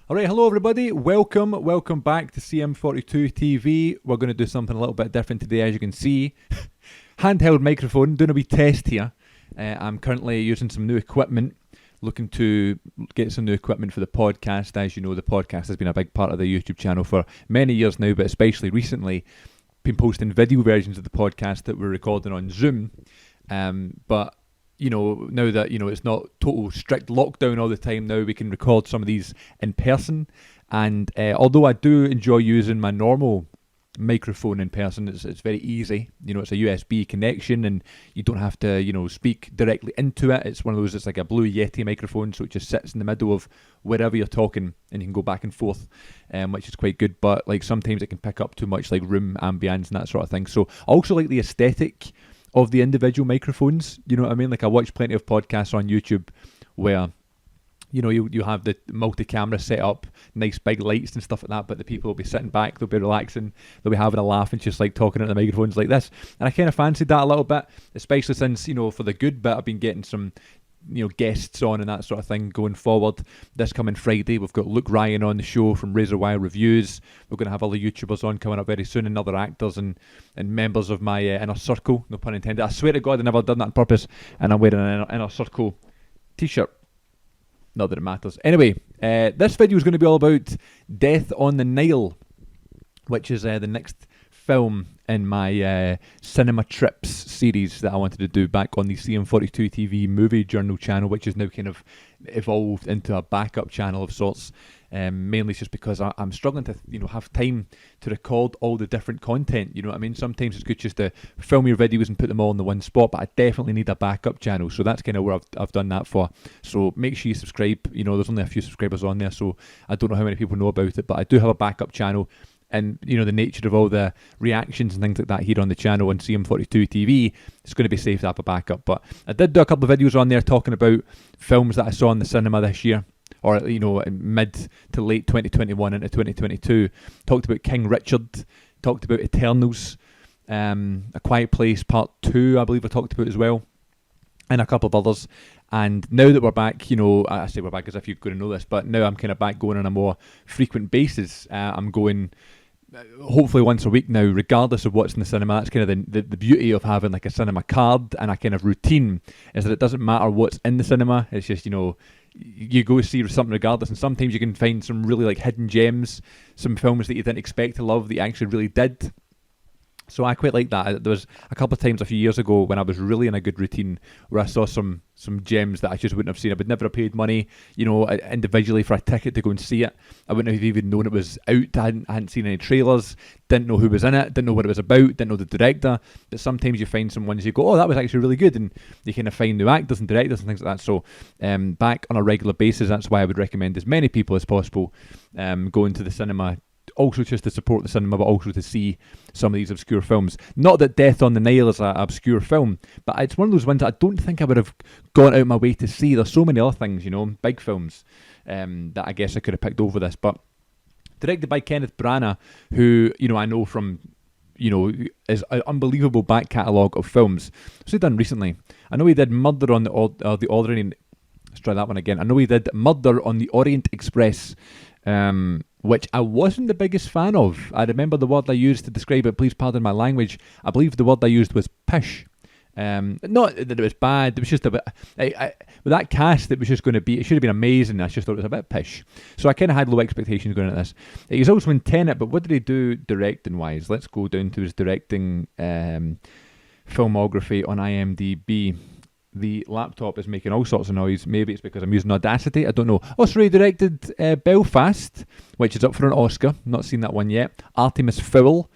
Alright, hello everybody, welcome back to CM42 TV. We're going to do something a little bit different today, as you can see. Handheld microphone, doing a wee test here. I'm currently using some new equipment, looking to get some new equipment for the podcast. As you know, the podcast has been a big part of the YouTube channel for many years now, but especially recently, been posting video versions of the podcast that we're recording on Zoom. But you know, now that, you know, it's not total strict lockdown all the time now, we can record some of these in person. And although I do enjoy using my normal microphone in person, it's very easy. You know, it's a USB connection and you don't have to, you know, speak directly into it. It's one of those, it's like a Blue Yeti microphone, so it just sits in the middle of wherever you're talking and you can go back and forth, which is quite good. But like sometimes it can pick up too much like room ambience and that sort of thing. So I also like the aesthetic of the individual microphones, you know what I mean? Like I watch plenty of podcasts on YouTube where, you know, you have the multi-camera set up, nice big lights and stuff like that, but the people will be sitting back, they'll be relaxing, they'll be having a laugh and just like talking at the microphones like this. And I kind of fancied that a little bit, especially since, you know, for the good bit, I've been getting some, you know, guests on and that sort of thing going forward. This coming Friday, we've got Luke Ryan on the show from Razor Wire Reviews. We're going to have other YouTubers on coming up very soon, and other actors and members of my inner circle, no pun intended. I swear to God, I never done that on purpose, and I'm wearing an inner circle t-shirt. Not that it matters. Anyway, this video is going to be all about Death on the Nile, which is the next film in my cinema trips series that I wanted to do back on the CM42 TV movie journal channel, which is now kind of evolved into a backup channel of sorts. Mainly just because I'm struggling to, you know, have time to record all the different content. You know what I mean? Sometimes it's good just to film your videos and put them all in the one spot, but I definitely need a backup channel. So that's kind of where I've done that for. So make sure you subscribe. You know, there's only a few subscribers on there, so I don't know how many people know about it, but I do have a backup channel. And, you know, the nature of all the reactions and things like that here on the channel on CM42 TV, it's going to be safe to have a backup. But I did do a couple of videos on there talking about films that I saw in the cinema this year, or, you know, in mid to late 2021 into 2022. Talked about King Richard, talked about Eternals, A Quiet Place Part 2, I believe I talked about as well, and a couple of others. And now that we're back, you know, I say we're back as if you're going to know this, but now I'm kind of back going on a more frequent basis. I'm going hopefully once a week now, regardless of what's in the cinema. That's kind of the beauty of having like a cinema card and a kind of routine, is that it doesn't matter what's in the cinema. It's just, you know, you go see something regardless, and sometimes you can find some really like hidden gems, some films that you didn't expect to love that you actually really did. So I quite like that. There was a couple of times a few years ago when I was really in a good routine where I saw some gems that I just wouldn't have seen. I would never have paid money, you know, individually for a ticket to go and see it. I wouldn't have even known it was out. I hadn't seen any trailers, didn't know who was in it, didn't know what it was about, didn't know the director. But sometimes you find some ones you go, oh, that was actually really good, and you kind of find new actors and directors and things like that. So back on a regular basis, that's why I would recommend as many people as possible going to the cinema, also just to support the cinema, but also to see some of these obscure films. Not that Death on the Nile is an obscure film, but it's one of those ones that I don't think I would have gone out of my way to see. There's so many other things, you know, big films, that I guess I could have picked over this. But directed by Kenneth Branagh, who, you know, I know from, you know, is an unbelievable back catalogue of films. What's he done recently? I know he did Murder on the Orient. Let's try that one again. I know he did Murder on the Orient Express, which I wasn't the biggest fan of. I remember the word I used to describe it, please pardon my language, I believe the word I used was pish. Not that it was bad, it was just a bit, with that cast it was just going to be, it should have been amazing, I just thought it was a bit pish. So I kind of had low expectations going at this. He's also in Tenet, but what did he do directing wise? Let's go down to his directing filmography on IMDb. The laptop is making all sorts of noise. Maybe it's because I'm using Audacity. I don't know. Also, he directed Belfast, which is up for an Oscar. Not seen that one yet. Artemis Fowl.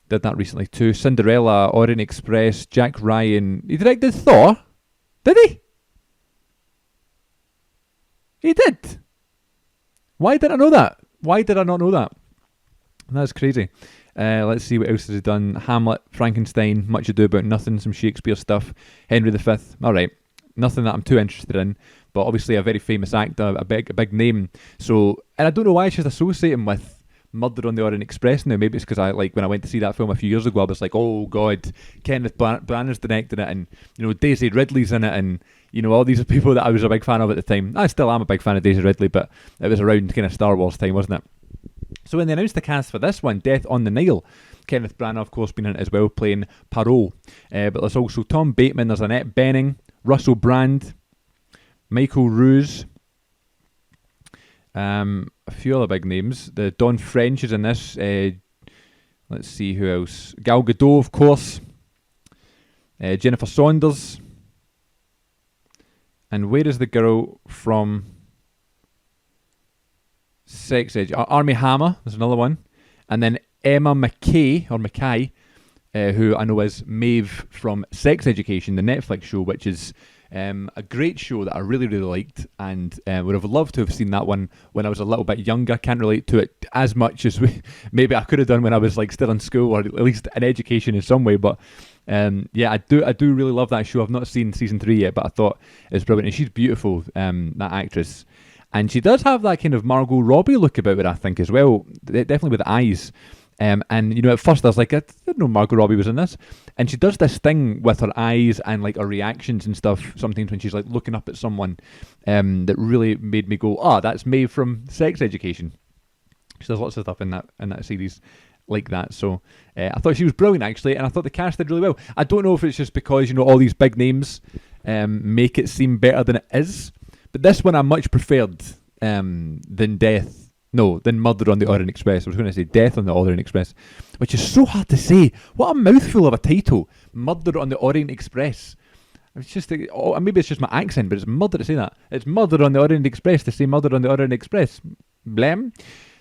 Did that recently too. Cinderella, Orient Express, Jack Ryan. He directed Thor? Did he? He did. Why did I know that? Why did I not know that? That's crazy. Let's see what else has he done. Hamlet, Frankenstein, Much Ado About Nothing, some Shakespeare stuff. Henry V. Alright, nothing that I'm too interested in, but obviously a very famous actor, a big name. So, and I don't know why I just associate him with Murder on the Orient Express now. Maybe it's because I, like, when I went to see that film a few years ago, I was like, oh god, Kenneth Branagh's directing it, and, you know, Daisy Ridley's in it, and, You know, all these are people that I was a big fan of at the time. I still am a big fan of Daisy Ridley, but it was around kind of Star Wars time, wasn't it? So when they announced the cast for this one, Death on the Nile, Kenneth Branagh, of course, been in it as well, playing Poirot. But there's also Tom Bateman, there's Annette Bening, Russell Brand, Michael Ruse, a few other big names. The Don French is in this. Let's see who else. Gal Gadot, of course. Jennifer Saunders. And where is the girl from Sex Edge? Armie Hammer, there's another one. And then Emma Mackay, who I know is Maeve from Sex Education, the Netflix show, which is a great show that I really, really liked, and would have loved to have seen that one when I was a little bit younger. Can't relate to it as much as maybe I could have done when I was like still in school, or at least in education in some way, but yeah, I do really love that show. I've not seen season 3 yet, but I thought it was brilliant, and she's beautiful, that actress, and she does have that kind of Margot Robbie look about it, I think, as well, definitely with the eyes. And you know, at first I was like, I didn't know Margot Robbie was in this, and she does this thing with her eyes and like her reactions and stuff sometimes when she's like looking up at someone, that really made me go, oh, that's Maeve from Sex Education. She does lots of stuff in that series like that. So I thought she was brilliant, actually, and I thought the cast did really well. I don't know if it's just because, you know, all these big names make it seem better than it is, but this one I much preferred than Murder on the Orient Express. I was going to say Death on the Orient Express, which is so hard to say. What a mouthful of a title. Murder on the Orient Express. It's just, maybe it's just my accent, but it's murder to say that. It's Murder on the Orient Express to say Murder on the Orient Express. Blem.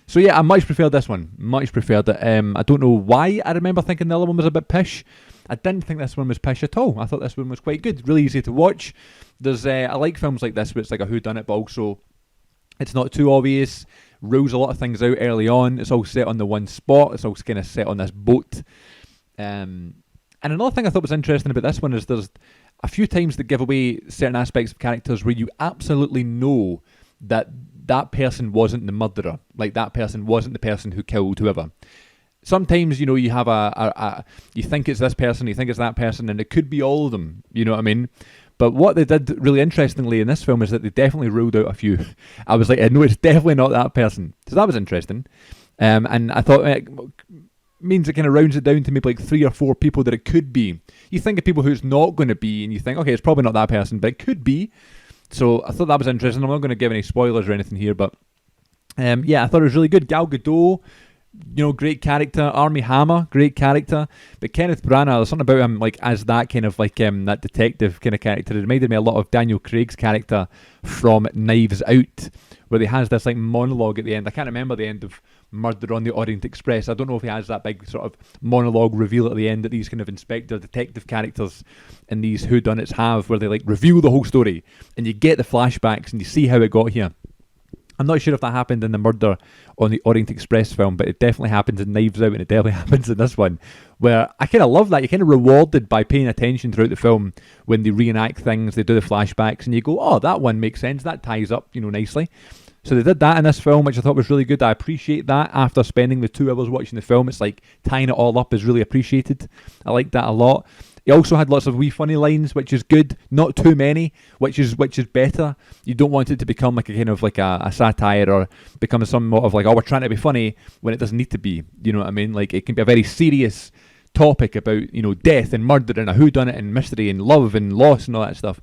So yeah, I much preferred this one. Much preferred it. I don't know why I remember thinking the other one was a bit pish. I didn't think this one was pish at all. I thought this one was quite good. Really easy to watch. There's I like films like this where it's like a whodunit, but also it's not too obvious. Rules a lot of things out early on. It's all set on the one spot. It's all kind of set on this boat. And another thing I thought was interesting about this one is there's a few times that give away certain aspects of characters where you absolutely know that that person wasn't the murderer. Like, that person wasn't the person who killed whoever. Sometimes, you know, you have you think it's this person, you think it's that person, and it could be all of them. You know what I mean? But what they did really interestingly in this film is that they definitely ruled out a few. I was like, no, it's definitely not that person. So that was interesting. And I thought it means it kind of rounds it down to maybe like 3 or 4 people that it could be. You think of people who it's not going to be, and you think, okay, it's probably not that person, but it could be. So I thought that was interesting. I'm not going to give any spoilers or anything here, but yeah, I thought it was really good. Gal Gadot, you know, great character. Armie Hammer, great character. But Kenneth Branagh, there's something about him, like, as that kind of like that detective kind of character. It reminded me a lot of Daniel Craig's character from Knives Out, where he has this like monologue at the end. I can't remember the end of Murder on the Orient Express. I don't know if he has that big sort of monologue reveal at the end that these kind of inspector detective characters in these whodunits have, where they like reveal the whole story and you get the flashbacks and you see how it got here. I'm not sure if that happened in the Murder on the Orient Express film, but it definitely happens in Knives Out, and it definitely happens in this one, where I kind of love that. You're kind of rewarded by paying attention throughout the film when they reenact things, they do the flashbacks, and you go, oh, that one makes sense, that ties up, you know, nicely. So they did that in this film, which I thought was really good. I appreciate that. After spending the 2 hours watching the film, it's like tying it all up is really appreciated. I like that a lot. He also had lots of wee funny lines, which is good. Not too many, which is better. You don't want it to become like a kind of like a satire, or become somewhat of like, oh, we're trying to be funny when it doesn't need to be. You know what I mean? Like, it can be a very serious topic about, you know, death and murder and a whodunit and mystery and love and loss and all that stuff.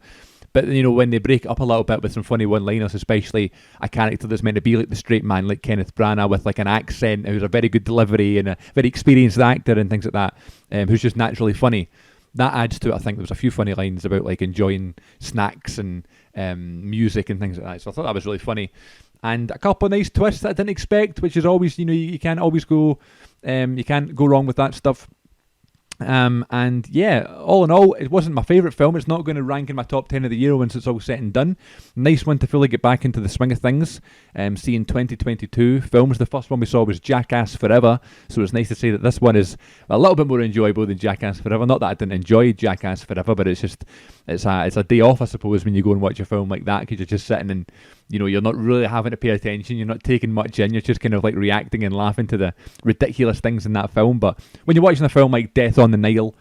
But, you know, when they break it up a little bit with some funny one-liners, especially a character that's meant to be like the straight man, like Kenneth Branagh, with like an accent, who's a very good delivery and a very experienced actor and things like that, who's just naturally funny. That adds to it. I think there was a few funny lines about like enjoying snacks and music and things like that. So I thought that was really funny. And a couple of nice twists that I didn't expect, which is always, you know, you can't always go, you can't go wrong with that stuff. And yeah, all in all, it wasn't my favourite film. It's not going to rank in my top 10 of the year once it's all said and done. Nice one to fully get back into the swing of things. Seeing 2022 films. The first one we saw was Jackass Forever, so it's nice to say that this one is a little bit more enjoyable than Jackass Forever. Not that I didn't enjoy Jackass Forever, but it's just it's a day off, I suppose, when you go and watch a film like that, because you're just sitting and, you know, you're not really having to pay attention, you're not taking much in, you're just kind of like reacting and laughing to the ridiculous things in that film. But when you're watching a film like Death on the Nile,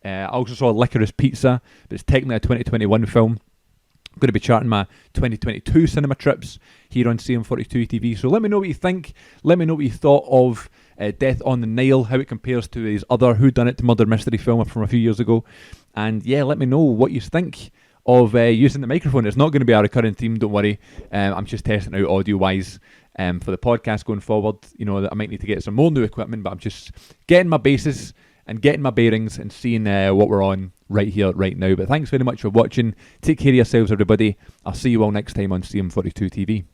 I also saw Licorice Pizza, but it's technically a 2021 film. I'm going to be charting my 2022 cinema trips here on CM42 TV. So let me know what you think. Let me know what you thought of Death on the Nile, how it compares to his other whodunit murder mystery film from a few years ago. And yeah, let me know what you think of using the microphone. It's not going to be a recurring theme, don't worry. I'm just testing out audio-wise for the podcast going forward. You know, that I might need to get some more new equipment, but I'm just getting my bases and getting my bearings and seeing what we're on right here, right now. But thanks very much for watching. Take care of yourselves, everybody. I'll see you all next time on CM42 TV.